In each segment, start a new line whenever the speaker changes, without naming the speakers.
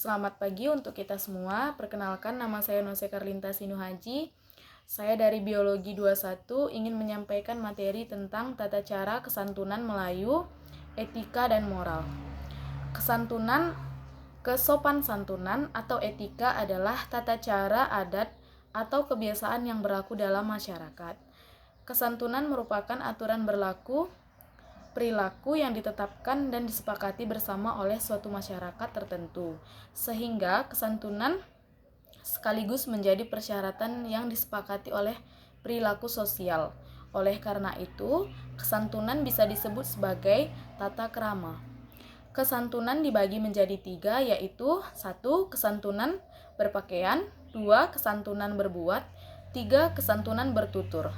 Selamat pagi untuk kita semua. Perkenalkan, nama saya Nose Karlinta Sinuhaji. Saya dari Biologi 21 ingin menyampaikan materi tentang tata cara kesantunan Melayu, etika dan moral. Kesopan santunan atau etika adalah tata cara adat atau kebiasaan yang berlaku dalam masyarakat. Kesantunan merupakan aturan perilaku yang ditetapkan dan disepakati bersama oleh suatu masyarakat tertentu, sehingga kesantunan sekaligus menjadi persyaratan yang disepakati oleh perilaku sosial. Oleh karena itu, kesantunan bisa disebut sebagai tata krama. Kesantunan dibagi menjadi 3, yaitu 1. Kesantunan berpakaian, 2. Kesantunan berbuat, 3. Kesantunan bertutur.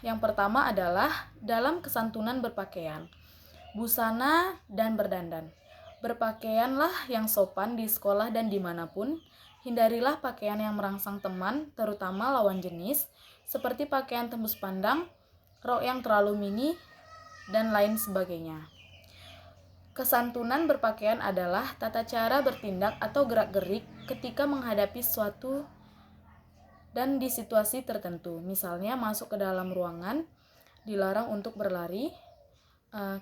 Yang pertama adalah dalam kesantunan berpakaian, busana dan berdandan. Berpakaianlah yang sopan di sekolah dan dimanapun. Hindarilah pakaian yang merangsang teman, terutama lawan jenis, seperti pakaian tembus pandang, rok yang terlalu mini, dan lain sebagainya. Kesantunan berpakaian adalah tata cara bertindak atau gerak-gerik ketika menghadapi suatu dan di situasi tertentu. Misalnya masuk ke dalam ruangan, dilarang untuk berlari.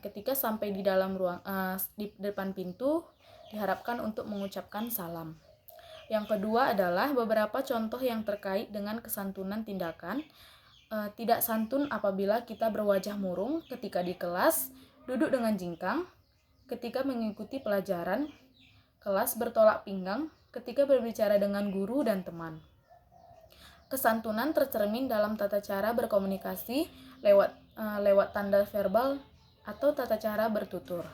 Ketika sampai di dalam di depan pintu, diharapkan untuk mengucapkan salam. Yang kedua adalah beberapa contoh yang terkait dengan kesantunan tindakan. Tidak santun apabila kita berwajah murung ketika di kelas, duduk dengan jingkang ketika mengikuti pelajaran kelas, bertolak pinggang ketika berbicara dengan guru dan teman. Kesantunan tercermin dalam tata cara berkomunikasi lewat tanda verbal atau tata cara bertutur.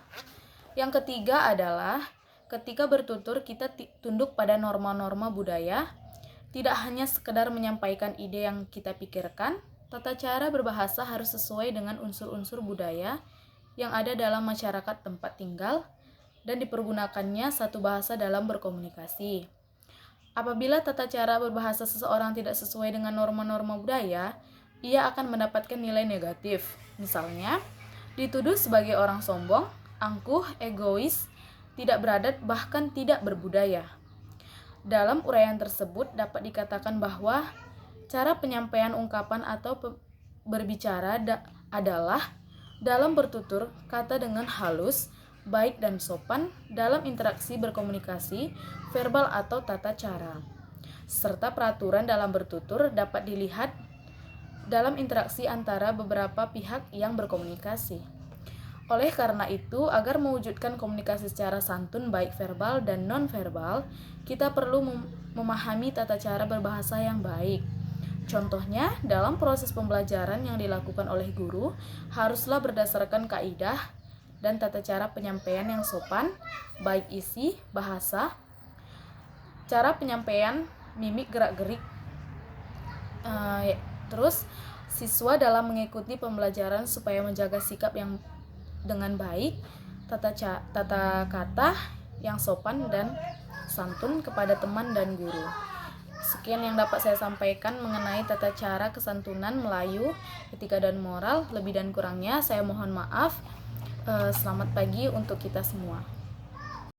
Yang ketiga adalah ketika bertutur kita tunduk pada norma-norma budaya, tidak hanya sekedar menyampaikan ide yang kita pikirkan. Tata cara berbahasa harus sesuai dengan unsur-unsur budaya yang ada dalam masyarakat tempat tinggal dan dipergunakannya satu bahasa dalam berkomunikasi. Apabila tata cara berbahasa seseorang tidak sesuai dengan norma-norma budaya, ia akan mendapatkan nilai negatif. Misalnya, dituduh sebagai orang sombong, angkuh, egois, tidak beradat, bahkan tidak berbudaya. Dalam uraian tersebut dapat dikatakan bahwa cara penyampaian ungkapan atau berbicara adalah dalam bertutur kata dengan halus, baik dan sopan dalam interaksi berkomunikasi, verbal atau tata cara. Serta peraturan dalam bertutur dapat dilihat dalam interaksi antara beberapa pihak yang berkomunikasi. Oleh karena itu, agar mewujudkan komunikasi secara santun baik verbal dan non-verbal, kita perlu memahami tata cara berbahasa yang baik. Contohnya, dalam proses pembelajaran yang dilakukan oleh guru, haruslah berdasarkan kaidah dan tata cara penyampaian yang sopan, baik isi, bahasa, cara penyampaian, mimik, gerak-gerik. Terus, siswa dalam mengikuti pembelajaran supaya menjaga sikap yang dengan baik, tata kata yang sopan dan santun kepada teman dan guru. Sekian yang dapat saya sampaikan mengenai tata cara kesantunan Melayu, etika dan moral. Lebih dan kurangnya saya mohon maaf. Selamat pagi untuk kita semua.